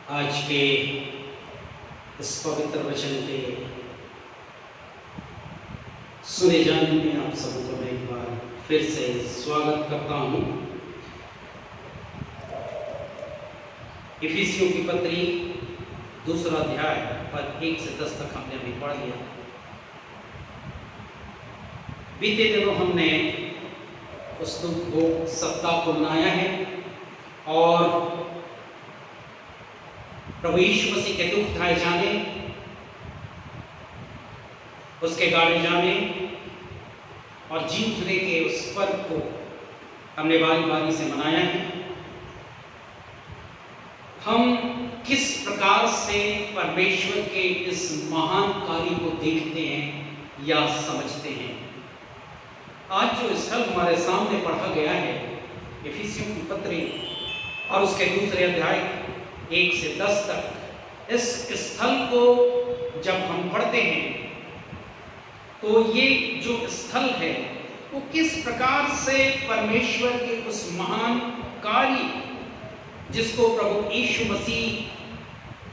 आज के इस पवित्र वचन के सुने जाने में आप सबको मैं एक बार फिर से स्वागत करता हूँ। इफिसियों की पत्री 2 अध्याय पर 1 से 10 तक हमने अभी पढ़ लिया। बीते दिनों हमने उस सप्ताह को मनाया है और प्रभु यीशु मसीह के दुख उठाए जाने, उसके गाड़े जाने और जी उठने के उस पर्व को हमने बारी बारी से मनाया है। हम किस प्रकार से परमेश्वर के इस महान कार्य को देखते हैं या समझते हैं। आज जो स्थल हमारे सामने पढ़ा गया है इफिसियों की पत्री और उसके 2 अध्याय 1 से 10 तक, इस स्थल को जब हम पढ़ते हैं तो ये जो स्थल है वो किस प्रकार से परमेश्वर के उस महान कार्य जिसको प्रभु यीशु मसीह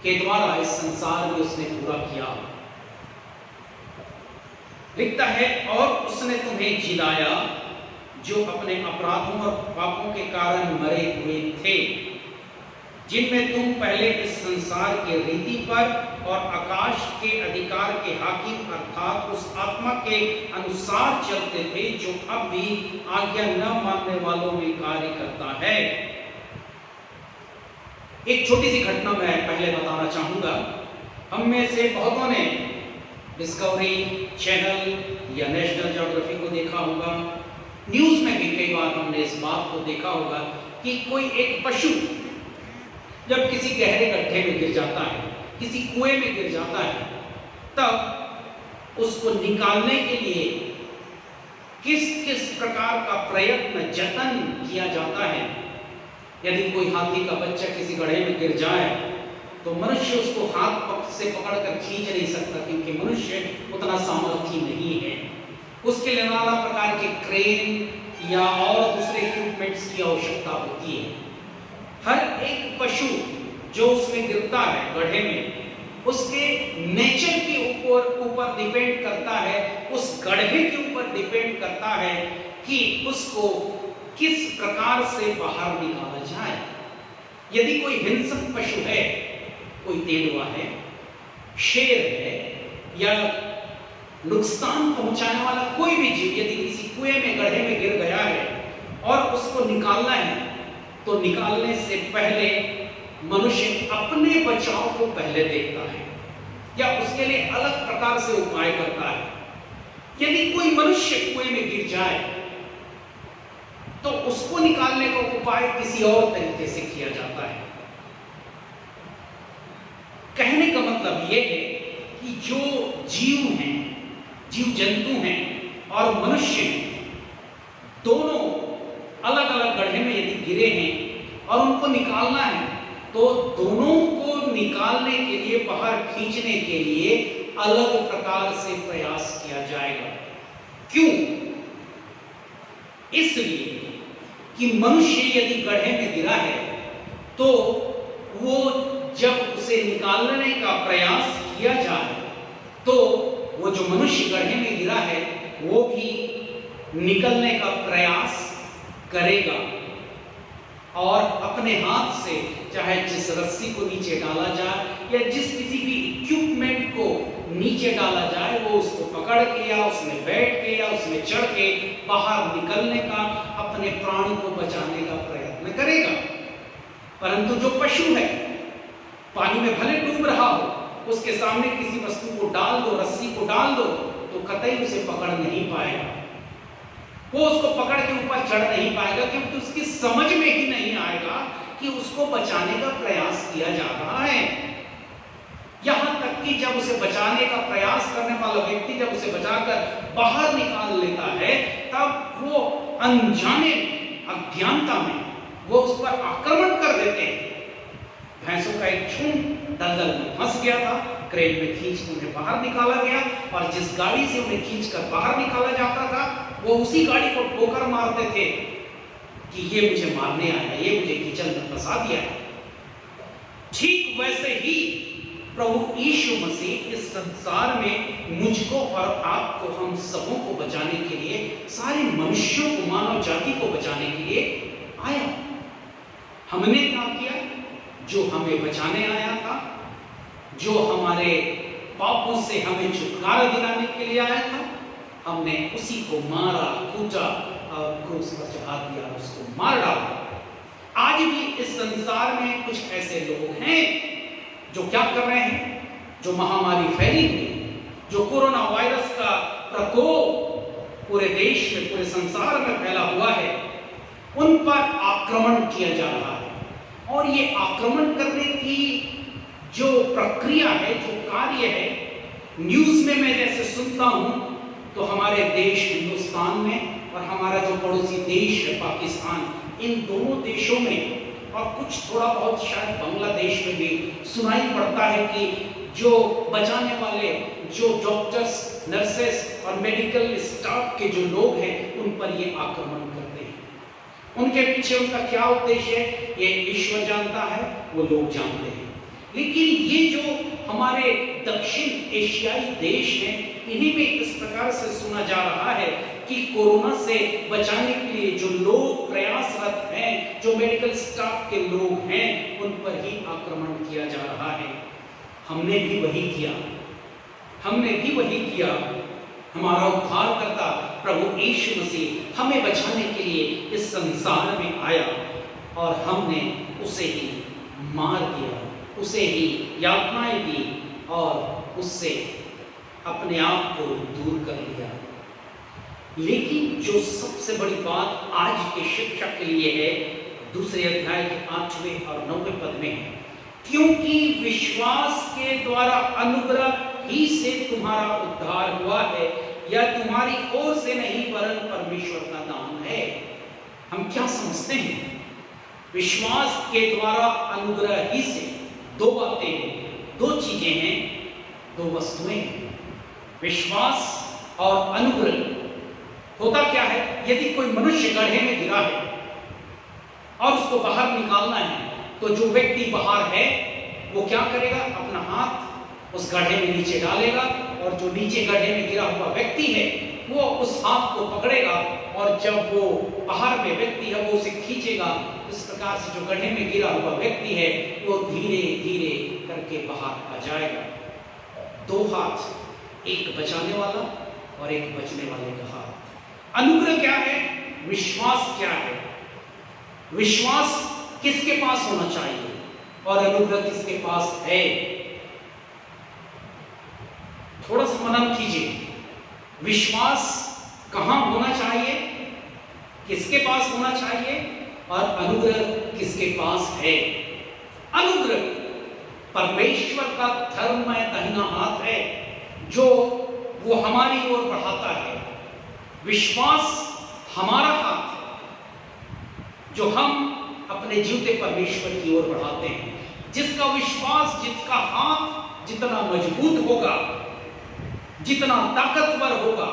के द्वारा इस संसार में उसने पूरा किया। लिखता है, और उसने तुम्हें जिलाया जो अपने अपराधों और पापों के कारण मरे हुए थे, जिनमें तुम पहले इस संसार के रीति पर और आकाश के अधिकार के हाकिम अर्थात उस आत्मा के अनुसार चलते थे जो अब भी आज्ञा न मानने वालों में कार्य करता है। एक छोटी सी घटना मैं पहले बताना चाहूंगा। हम में से बहुतों ने डिस्कवरी चैनल या नेशनल ज्योग्राफी को देखा होगा। न्यूज में भी कई बार हमने इस बात को देखा होगा कि कोई एक पशु जब किसी गहरे गड्ढे में गिर जाता है, किसी कुएं में गिर जाता है, तब उसको निकालने के लिए किस किस प्रकार का प्रयत्न जतन किया जाता है। यदि कोई हाथी का बच्चा किसी गड्ढे में गिर जाए तो मनुष्य उसको हाथ से पकड़कर खींच नहीं सकता, क्योंकि मनुष्य उतना सामर्थ्य नहीं है। उसके लिए नाना प्रकार के क्रेन या और दूसरे इक्विपमेंट्स की आवश्यकता होती है। हर एक पशु जो उसमें गिरता है गड्ढे में, उसके नेचर के ऊपर डिपेंड करता है, उस गड्ढे के ऊपर डिपेंड करता है कि उसको किस प्रकार से बाहर निकाला जाए। यदि कोई हिंसक पशु है, कोई तेंदुआ है, शेर है या नुकसान पहुंचाने वाला कोई भी जीव यदि किसी कुएं में गड्ढे में गिर गया है और उसको निकालना है, तो निकालने से पहले मनुष्य अपने बचाव को पहले देखता है या उसके लिए अलग प्रकार से उपाय करता है। यदि कोई मनुष्य कुएं में गिर जाए तो उसको निकालने का उपाय किसी और तरीके से किया जाता है। कहने का मतलब यह है कि जो जीव हैं, जीव जंतु हैं और मनुष्य दोनों अलग अलग गड्ढे में यदि गिरे हैं और उनको निकालना है, तो दोनों को निकालने के लिए, बाहर खींचने के लिए अलग प्रकार से प्रयास किया जाएगा। क्यों? इसलिए कि मनुष्य यदि गड्ढे में गिरा है तो वो जब उसे निकालने का प्रयास किया जाए तो वो जो मनुष्य गड्ढे में गिरा है वो भी निकलने का प्रयास करेगा और अपने हाथ से, चाहे जिस रस्सी को नीचे डाला जाए या जिस किसी भी इक्विपमेंट को नीचे डाला जाए, वो उसको पकड़ के या उसमें बैठ के या उसमें चढ़ के बाहर निकलने का, अपने प्राणी को बचाने का प्रयत्न करेगा। परंतु जो पशु है, पानी में भले डूब रहा हो, उसके सामने किसी वस्तु को डाल दो, रस्सी को डाल दो, तो कतई उसे पकड़ नहीं पाएगा। वो उसको पकड़ के ऊपर चढ़ नहीं पाएगा, क्योंकि उसकी समझ में ही नहीं आएगा कि उसको बचाने का प्रयास किया जा रहा है। यहां तक कि जब उसे बचाने का प्रयास करने वाला व्यक्ति जब उसे बचाकर बाहर निकाल लेता है, तब वो अनजाने में, अज्ञानता में वो उस पर आक्रमण कर देते हैं। भैंसों का एक झुंड दलदल में फंस गया था, क्रेन में खींच कर उन्हें बाहर निकाला गया और जिस गाड़ी से उन्हें खींचकर बाहर निकाला जाता था वो उसी गाड़ी को ठोकर मारते थे कि ये मुझे मारने आया, ये मुझे किचन में फंसा दिया है। ठीक वैसे ही प्रभु यीशु मसीह इस संसार में मुझको और आपको, हम सबों को बचाने के लिए, सारे मनुष्यों को, मानव जाति को बचाने के लिए आया। हमने क्या किया? जो हमें बचाने आया था, जो हमारे पापों से हमें छुटकारा दिलाने के लिए आया था, हमने उसी को मारा, कूटा और क्रूस पर चढ़ा दिया, उसको मार डाला। आज भी इस संसार में कुछ ऐसे लोग हैं जो क्या कर रहे हैं? जो महामारी फैली हुई, जो कोरोना वायरस का प्रकोप पूरे देश में, पूरे संसार में फैला हुआ है, उन पर आक्रमण किया जा रहा है। और ये आक्रमण करने की जो प्रक्रिया है, जो कार्य है, न्यूज में मैं जैसे सुनता हूं तो हमारे देश हिंदुस्तान में और हमारा जो पड़ोसी देश है पाकिस्तान, इन दोनों देशों में और कुछ थोड़ा बहुत शायद बांग्लादेश में भी सुनाई पड़ता है कि जो बचाने वाले, जो डॉक्टर्स, नर्सेस और मेडिकल स्टाफ के जो लोग हैं, उन पर ये आक्रमण करते हैं। उनके पीछे उनका क्या उद्देश्य है, ये ईश्वर जानता है, वो लोग जानते हैं। लेकिन ये जो हमारे दक्षिण एशियाई देश हैं, इन्हीं में इस प्रकार से सुना जा रहा है कि कोरोना से बचाने के लिए जो लोग प्रयासरत हैं, जो मेडिकल स्टाफ के लोग हैं, उन पर ही आक्रमण किया जा रहा है। हमने भी वही किया, हमने भी वही किया। हमारा उद्धारकर्ता प्रभु यीशु मसीह हमें बचाने के लिए इस संसार में आया और हमने उसे ही मार दिया, उसे ही यातनाएं दी और उससे अपने आप को दूर कर लिया। लेकिन जो सबसे बड़ी बात आज के शिक्षा के लिए है, दूसरे अध्याय के 8वें और 9वें पद में है, क्योंकि विश्वास के द्वारा अनुग्रह ही से तुम्हारा उद्धार हुआ है, या तुम्हारी ओर से नहीं वरन परमेश्वर का दान है। हम क्या समझते हैं? विश्वास के द्वारा अनुग्रह ही से, दो बातें हैं, दो चीजें हैं, दो वस्तुएं हैं, विश्वास और अनुग्रह। होता क्या है? यदि कोई मनुष्य गड्ढे में गिरा है और उसको बाहर निकालना है, तो जो व्यक्ति बाहर है वो क्या करेगा? अपना हाथ उस गड्ढे में नीचे डालेगा और जो नीचे गड्ढे में गिरा हुआ व्यक्ति है वो उस हाथ को पकड़ेगा और जब वो बाहर में व्यक्ति है वो उसे खींचेगा। इस प्रकार से जो गड्ढे में गिरा हुआ व्यक्ति है वो धीरे धीरे करके बाहर आ जाएगा। दो हाथ, एक बचाने वाला और एक बचने वाले का हाथ। अनुग्रह क्या है? विश्वास क्या है? विश्वास किसके पास होना चाहिए और अनुग्रह किसके पास है? थोड़ा सा मनन कीजिए। विश्वास कहां होना चाहिए, किसके पास होना चाहिए, और अनुग्रह किसके पास है? अनुग्रह परमेश्वर का धर्ममय दाहिना हाथ है जो वो हमारी ओर बढ़ाता है। विश्वास हमारा हाथ है जो हम अपने जीवते परमेश्वर की ओर बढ़ाते हैं। जिसका विश्वास, जिसका हाथ जितना मजबूत होगा, जितना ताकतवर होगा,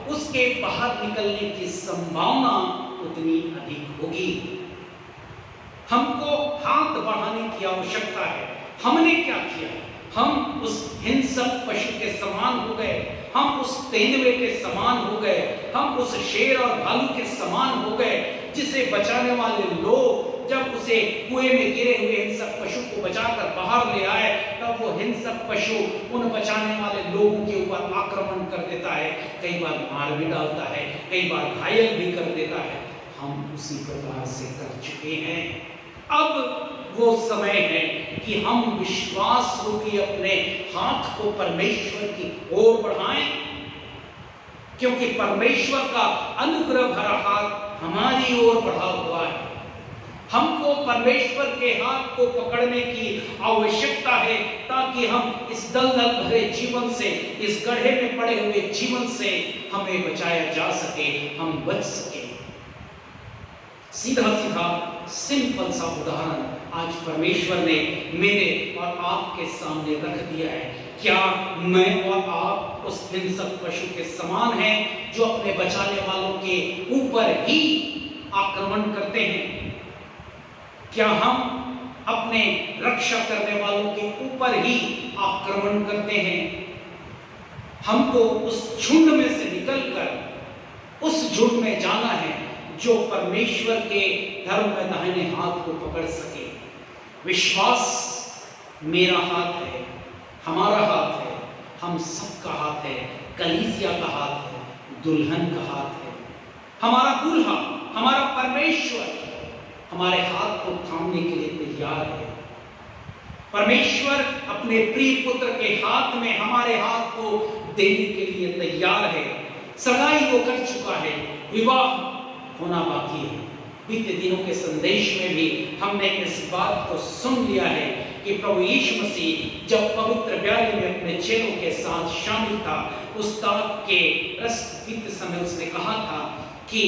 उसके बाहर निकलने की संभावना उतनी अधिक होगी। हमको हाथ बढ़ाने की आवश्यकता है। हमने क्या किया? हम उस हिंसक पशु के समान हो गए, हम उस तेंदुए के समान हो गए, हम उस शेर और भालू के समान हो गए, जिसे बचाने वाले लोग जब उसे कुएं में गिरे हुए हिंसक पशु को बचाकर बाहर ले आए, तब वो हिंसक पशु उन बचाने वाले लोगों के ऊपर आक्रमण कर देता है, कई बार मार भी डालता है, कई बार घायल भी कर देता है। हम उसी प्रकार से कर चुके हैं। अब वो समय है कि हम विश्वास रूपी अपने हाथ को परमेश्वर की ओर बढ़ाएं, क्योंकि परमेश्वर का अनुग्रह भरा हाथ हमारी ओर बढ़ा हुआ है। हमको परमेश्वर के हाथ को पकड़ने की आवश्यकता है ताकि हम इस दलदल भरे जीवन से, इस गड्ढे में पड़े हुए जीवन से हमें बचाया जा सके, हम बच सके। सीधा सीधा सिंपल सा उदाहरण आज परमेश्वर ने मेरे और आपके सामने रख दिया है। क्या मैं और आप उस हिंसक पशु के समान हैं जो अपने बचाने वालों के ऊपर ही आक्रमण करते हैं? क्या हम अपने रक्षा करने वालों के ऊपर ही आक्रमण करते हैं? हमको उस झुंड में से निकलकर उस झुंड में जाना है जो परमेश्वर के धर्म में दाहिने हाथ को पकड़ सके। विश्वास मेरा हाथ है, हमारा हाथ है, हम सबका हाथ है, कलीसिया का हाथ है, दुल्हन का हाथ है। हमारा दूल्हा, हमारा परमेश्वर हमारे हाथ को थामने के लिए तैयार है। परमेश्वर अपने प्रिय पुत्र के हाथ में हमारे हाथ को देने के लिए तैयार है। सगाई वो कर चुका है, विवाह होना बाकी है। बीते दिनों के संदेश में भी हमने इस बात को सुन लिया है कि प्रभु यीशु मसीह जब पवित्र ब्याह में अपने चेलों के साथ शामिल था, उस दाग के रस पीते समय उसने कहा था कि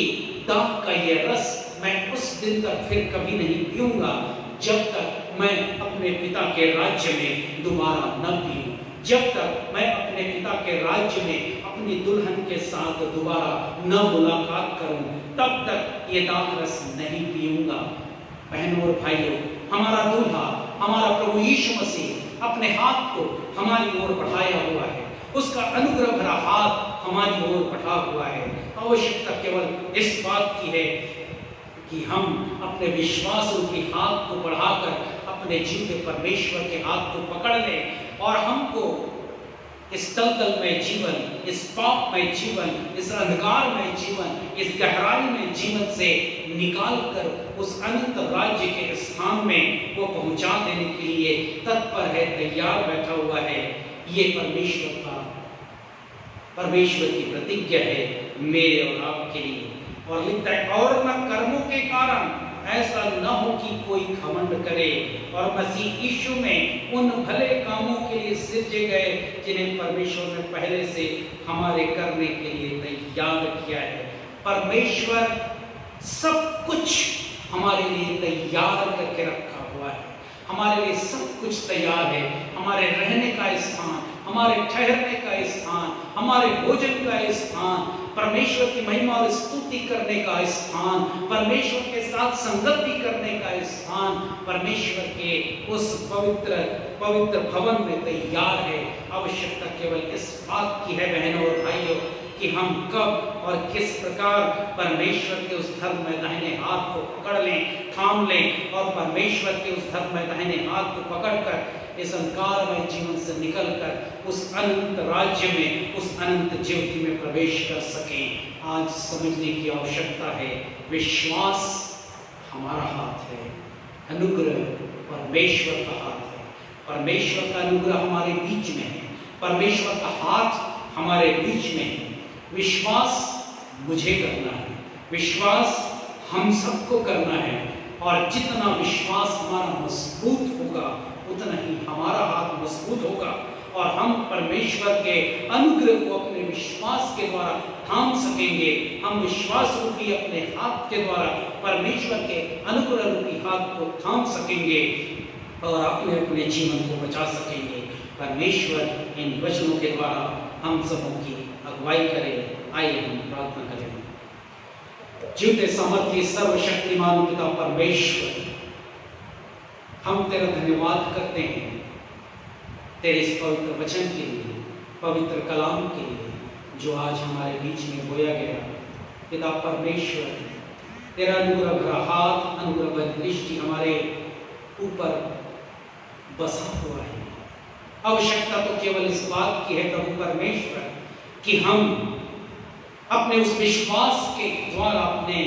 दाग का ये रस मैं उस दिन तक फिर कभी नहीं पीऊंगा जब तक मैं अपने पिता के राज्य में दोबारा न पीऊं, जब तक मैं अपने पिता के राज्य में अपनी दुल्हन के साथ दोबारा न मुलाकात करूं, तब तक ये दाग रस नहीं पीऊंगा। बहनों और भाइयों, हमारा दूल्हा, हमारा प्रभु यीशु मसीह अपने हाथ को हमारी ओर बढ़ाया हुआ है, उसका अनुग्रह भरा हाथ हमारी ओर बढ़ा हुआ है। आवश्यकता केवल इस बात की है कि हम अपने विश्वास रूपी हाथ को बढ़ाकर अपने जीवित परमेश्वर के हाथ को पकड़ लें और हमको इस दलदल में जीवन, इस पाप में जीवन, इस अंधकार में जीवन, इस गहराई में जीवन से निकाल कर उस अनंत राज्य के स्थान में वो पहुंचा देने के लिए तत्पर है, तैयार बैठा हुआ है। ये परमेश्वर की प्रतिज्ञा है मेरे और आपके लिए। और लिखता है, और न कर्मों के कारण ऐसा न हो कि कोई घमंड करे, और मसीह यीशु में उन भले कामों के लिए सिरजे गए जिन्हें परमेश्वर ने पहले से हमारे करने के लिए तैयार किया है। परमेश्वर सब कुछ हमारे लिए तैयार करके रखा हुआ है, हमारे लिए सब कुछ तैयार है। हमारे रहने का स्थान, हमारे ठहरने का स्थान, हमारे भोजन का स्थान, परमेश्वर की महिमा और स्तुति करने का स्थान, परमेश्वर के साथ संगति करने का स्थान परमेश्वर के उस पवित्र पवित्र भवन में तैयार है। आवश्यकता केवल इस बात की है बहनों और भाइयों कि हम कब और किस प्रकार परमेश्वर के उस धर्म में दाहिने हाथ को पकड़ लें, थाम लें और परमेश्वर के उस धर्म में दाहिने हाथ को पकड़कर इस अंधकारमय जीवन से निकलकर उस अनंत राज्य में, उस अनंत ज्योति में प्रवेश कर सकें। आज समझने की आवश्यकता है, विश्वास हमारा हाथ है, अनुग्रह परमेश्वर का हाथ है। परमेश्वर का अनुग्रह हमारे बीच में है, परमेश्वर का हाथ हमारे बीच में है। विश्वास मुझे करना है, विश्वास हम सबको करना है, और जितना विश्वास हमारा मजबूत होगा उतना ही हमारा हाथ मजबूत होगा और हम परमेश्वर के अनुग्रह को अपने विश्वास के द्वारा थाम सकेंगे। हम विश्वास रूपी अपने हाथ के द्वारा परमेश्वर के अनुग्रह रूपी हाथ को थाम सकेंगे और अपने अपने जीवन को बचा सकेंगे। परमेश्वर इन वचनों के द्वारा हम सबों की अगुवाई करे। आइए हम प्रार्थना करें। जीवते सामर्थ्य सर्वशक्तिमान पिता परमेश्वर, हम तेरा धन्यवाद करते हैं तेरे इस पवित्र वचन के लिए, पवित्र कलाम के लिए जो आज हमारे बीच में बोया गया। पिता परमेश्वर, तेरा अनुग्रह भरा हाथ, अनुग्रह भरी दृष्टि हमारे ऊपर बसा हुआ है। आवश्यकता तो केवल इस बात की है प्रभु परमेश्वर कि हम अपने उस विश्वास के द्वारा अपने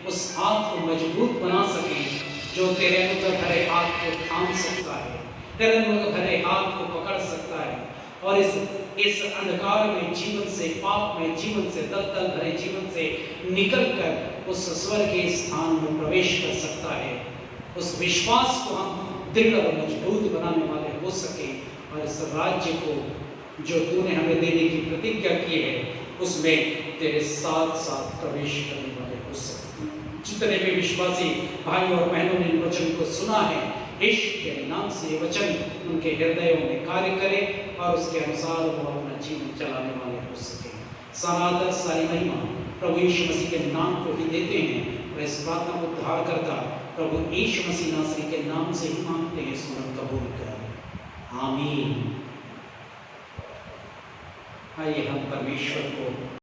उस हाथ को मजबूत बना सकें जो तेरे अनुग्रह भरे हाथ को थाम सकता है, तेरे अनुग्रह भरे हाथ को पकड़ सकता है और इस अंधकार में जीवन से, पाप में जीवन से, दलदल भरे जीवन से निकलकर उस स्वर्गीय स्थान में प्रवेश कर सकता है। उस विश्वास को हम दृढ़ और मजबूत बनाने वाले हो सके और इस राज्य को जो तूने हमें देने की प्रतिज्ञा की है उसमें तेरे साथ साथ प्रवेश करने वाले हो सके। जितने भी विश्वासी भाई और बहनों ने इन वचन को सुना है, यीशु के नाम से ये वचन उनके हृदयों में कार्य करे और उसके अनुसार वो अपना जीवन चलाने वाले हो सके। सारा आदर, सारी महिमा प्रभु यीशु मसीह के नाम को ही देते हैं और इस बात का उद्धार करता प्रभु यीशु मसीह नासरी के नाम से ही मांगते हैं, सुन कबूल कर, आमीन। आइए हम परमेश्वर को